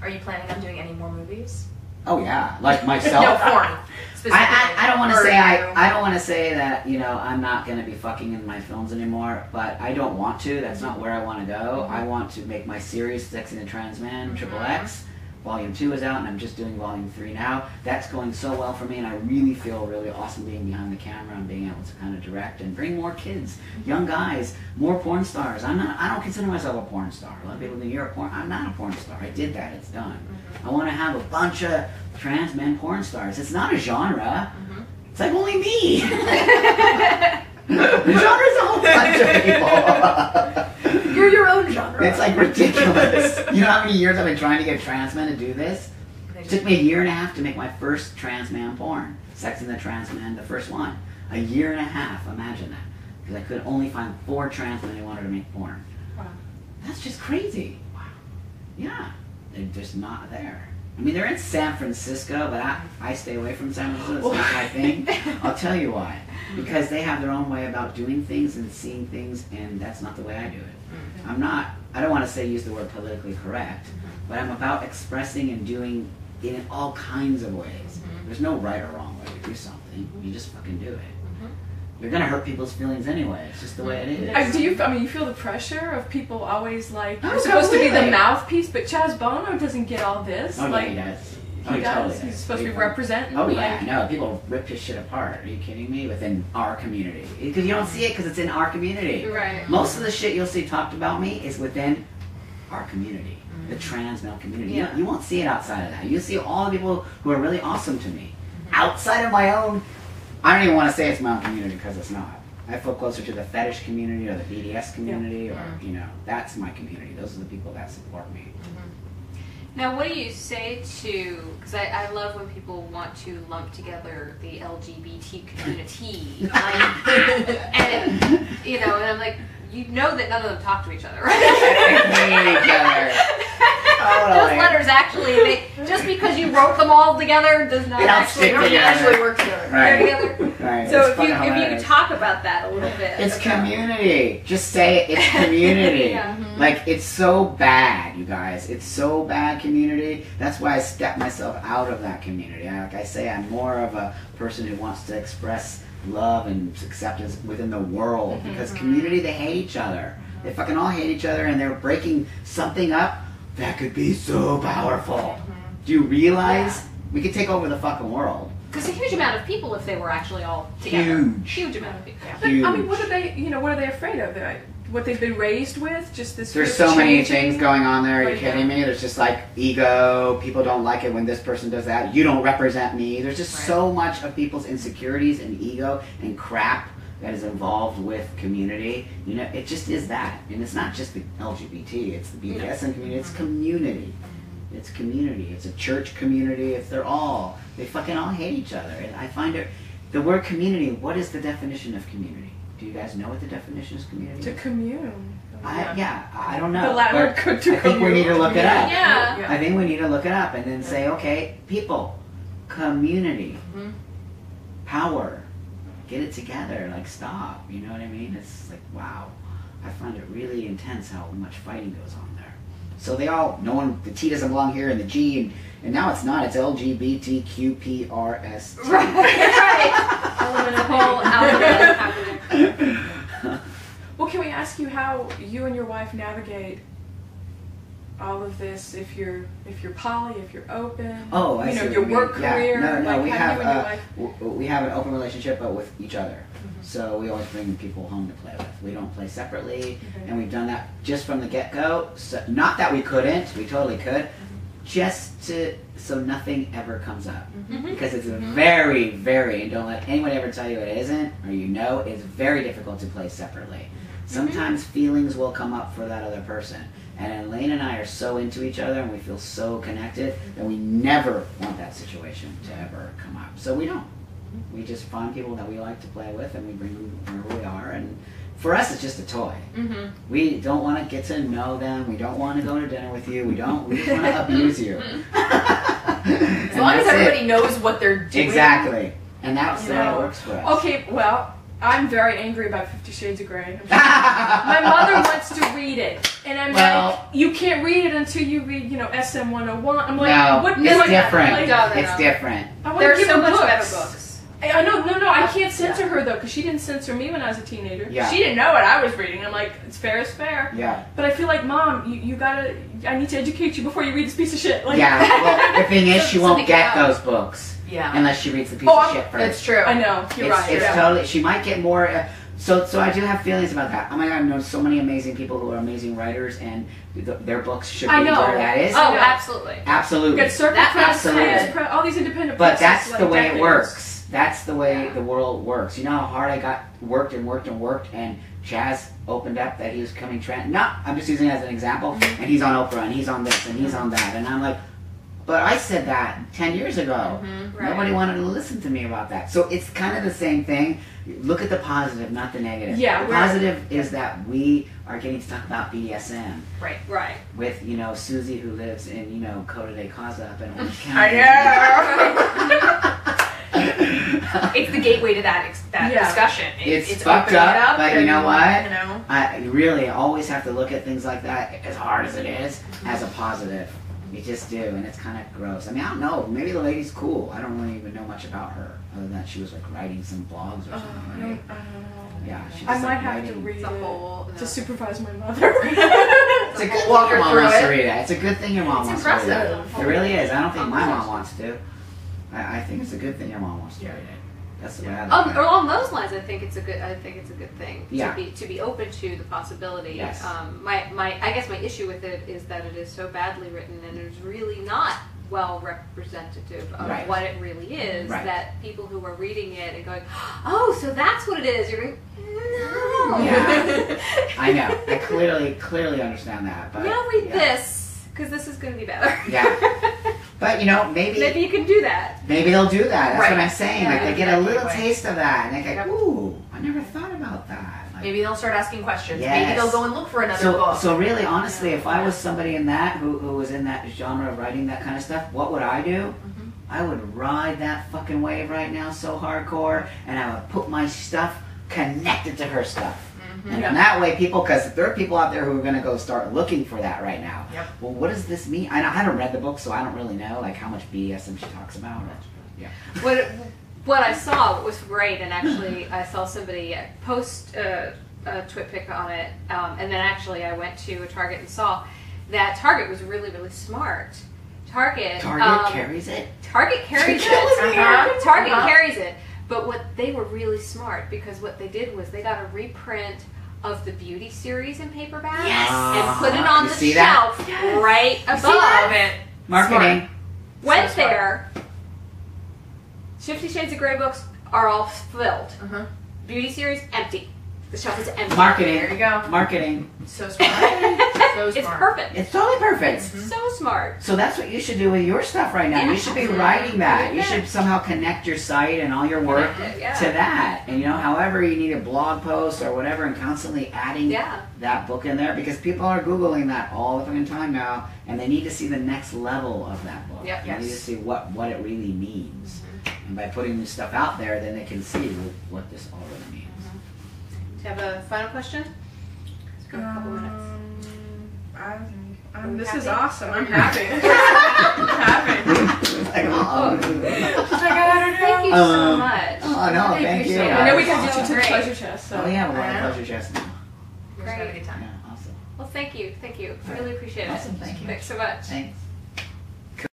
Are you planning on doing any more movies? Oh yeah, like myself. No, foreign. I don't want to say I don't want to say that, you know, I'm not going to be fucking in my films anymore, but I don't want to. That's not where I want to go. I want to make my series Sexy and the Trans Man XXX. Volume 2 is out, and I'm just doing Volume 3 now. That's going so well for me, and I really feel really awesome being behind the camera and being able to kind of direct and bring more kids, young guys, more porn stars. I don't consider myself a porn star. A lot of people think you're a porn. I'm not a porn star. I did that. It's done. I want to have a bunch of trans men porn stars. It's not a genre. It's like only me. The genre is a whole bunch of people. You're your own genre. It's like ridiculous. You know how many years I've been trying to get trans men to do this? It took me 1.5 years to make my first trans man porn. Sex and the Trans Man, the first one. 1.5 years. Imagine that. Because I could only find 4 trans men who wanted to make porn. Wow. That's just crazy. Wow. Yeah. They're just not there. I mean, they're in San Francisco, but I stay away from San Francisco. It's not my thing. I'll tell you why. Because they have their own way about doing things and seeing things, and that's not the way I do it. I don't want to use the word politically correct, but I'm about expressing and doing it in all kinds of ways. There's no right or wrong way to do something. You just fucking do it. You're gonna hurt people's feelings anyway. It's just the way it is. You feel the pressure of people always like, you're supposed to be the mouthpiece, but Chaz Bono doesn't get all this. Oh, like, yeah, he does. He does. Totally He's supposed to be representing. Oh yeah, no, people rip his shit apart. Are you kidding me? Within our community, because you don't see it because it's in our community. Right. Most of the shit you'll see talked about me is within our community, the trans male community. Yeah. You won't see it outside of that. You see all the people who are really awesome to me. Outside of my own, I don't even want to say it's my own community because it's not. I feel closer to the fetish community or the BDS community, or you know, that's my community. Those are the people that support me. Now, what do you say to, because I love when people want to lump together the LGBT community, and, you know, and I'm like, you know that none of them talk to each other, right? Those letters actually, just because you wrote them all together does not actually work together. Right. Right. So if you could talk about that a little bit. It's community. Just say it. It's community. Like, it's so bad, you guys. It's so bad, community. That's why I stepped myself out of that community. Like I say, I'm more of a person who wants to express love and acceptance within the world. Because community, they hate each other. They fucking all hate each other, and they're breaking something up that could be so powerful. Do you realize we could take over the fucking world? Because a huge amount of people, if they were actually all together. Huge Amount of people. But, I mean, what are they afraid of? What they've been raised with? Just this. There's so many things going on there. Are you Like, kidding me? There's just like ego. People don't like it when this person does that. You don't represent me. There's just so much of people's insecurities and ego and crap that is involved with community. You know, it just is that. And it's not just the LGBT. It's the BDSM community. It's community. It's community. It's a church community. They fucking all hate each other. And I find it, the word community, what is the definition of community? Do you guys know what the definition of community is? To commune. I don't know. The Latin word I think we need to look it up. Yeah. I think we need to look it up and then say, okay, people, community, power, get it together, like stop, you know what I mean? It's like, wow. I find it really intense how much fighting goes on there. So the T doesn't belong here and the G, and now it's not, it's LGBTQPRST. Right. Element of whole alphabet. Well, can we ask you how you and your wife navigate all of this? If you're poly, if you're open, oh, I you know, see your work career. No, like we how have you and your wife... we have an open relationship, but with each other. So we always bring people home to play with. We don't play separately, and we've done that just from the get-go. So, not that we couldn't, we totally could, so nothing ever comes up. Because it's very, very, and don't let anyone ever tell you it isn't, or you know, it's very difficult to play separately. Sometimes feelings will come up for that other person. And Elayne and I are so into each other and we feel so connected that we never want that situation to ever come up. So we don't. We just find people that we like to play with and we bring them where we are. And for us, it's just a toy. We don't want to get to know them. We don't want to go to dinner with you. We just want to abuse you. As long as everybody knows what they're doing. Exactly. And that's the way it works for us. Okay, well, I'm very angry about 50 Shades of Grey. My mother wants to read it. And I'm Well- like, you can't read it until you read, SM 101. I'm like, No, what? it's different. Like, No, no, It's no. different. I want There to are give so her much books. better books. I know, no, I can't censor her though, because she didn't censor me when I was a teenager. Yeah. She didn't know what I was reading. I'm like, it's fair is fair. Yeah. But I feel like, Mom, you gotta, I need to educate you before you read this piece of shit. Like, Yeah. Well, the thing is, she won't Something get out. those books Yeah. unless she reads the piece Oh, of shit first. It's true. I know, you're right. It's yeah. totally. She might get more. So I do have feelings about that. Oh my god, I know so many amazing people who are amazing writers, and their books should be I know. where that is. Oh, Yeah. absolutely. Absolutely. Get Circle That- Press, absolutely. Science Press, all these independent But presses, that's like the way it decades. works. That's the way Yeah. the world works. You know how hard I worked, and Chaz opened up that he was coming trend. No, I'm just using it as an example. Mm-hmm. And he's on Oprah, and he's on this, and he's on that, and I'm like, but I said that 10 years ago. Right. Nobody wanted to listen to me about that. So it's kind of the same thing. Look at the positive, not the negative. Yeah, the we're- positive is that we are getting to talk about BDSM Right. Right. with, Susie who lives in, Coda de Casa up in Orange I County. know. It's the gateway to that Yeah. discussion. It's fucked opening it up, but you and, know what? You know. I really always have to look at things like that, as hard as it is, as a positive. You just do, and it's kind of gross. I mean, I don't know. Maybe the lady's cool. I don't really even know much about her, other than that she was like writing some blogs or I something. don't, Right? I don't know. Yeah, she I just, might like, have to writing. read It's a whole. it to supervise my mother. It's a good Walk thing your mom her wants to through it. read it. It's a good thing your mom It's wants to read impressive. it. It really is. I don't think my mom wants to. I think it's a good thing your mom wants to read it. That's the way I look at it. Along those lines, I think it's a good thing Yeah. to be open to the possibility. Yes. I guess my issue with it is that it is so badly written and it's really not well representative of Right. what it really is. Right. That people who are reading it and going, oh, so that's what it is. You're going, no. Yeah. I know. I clearly understand that. But Now read yeah. this because this is going to be better. Yeah. But Maybe you can do that. maybe they'll do that. That's Right. what I'm saying. Yeah, Like they get a little exactly. taste of that, and they Yep. go, "Ooh, I never thought about that." Like, Maybe they'll start asking questions. Yes. Maybe they'll go and look for another book. so really, honestly, if I was somebody in that who was in that genre of writing that kind of stuff, what would I do? Mm-hmm. I would ride that fucking wave right now so hardcore, and I would put my stuff connected to her stuff. And in that way, because there are people out there who are going to go start looking for that right now. Yep. Well, what does this mean? I haven't read the book, so I don't really know like how much BDSM she talks about. Yeah. What I saw was great, and actually I saw somebody post a twit pic on it, and then actually I went to a Target and saw that Target was really, really smart. Target carries it. Target carries You're killing me. it. Target Uh-huh. carries it. But what they were really smart because what they did was they got a reprint of the beauty series in paperback Yes. and put it on You the see that? shelf Yes. right above it. Marketing. Went So smart. there. 50 Shades of Grey books are all filled. Uh-huh. Beauty series, empty. The shelf is empty. Marketing. There you go. Marketing. So smart. So smart. It's perfect. It's totally perfect. So smart. So that's what you should do with your stuff right now. Yeah. You should be writing that. You Yeah. should somehow connect your site and all your work Connect it, yeah. to that. And however you need a blog post or whatever, and constantly adding Yeah. that book in there, because people are Googling that all the fucking time now, and they need to see the next level of that book. Yep. They need to Yes. see what it really means. And by putting this stuff out there, then they can see what this all really means. Do you have a final question? Let's go a couple minutes. This is happy? awesome. I'm happy. I'm happy. Like, oh. Thank you so much. Oh, no, thank you. appreciate it. I know we can get you to the Great. pleasure chest. So. Oh, yeah, we're on Yeah. pleasure chest now. We're just having a good time. Yeah, awesome. Well, thank you. I really appreciate it. Awesome, thank you. Thanks so much. Thanks.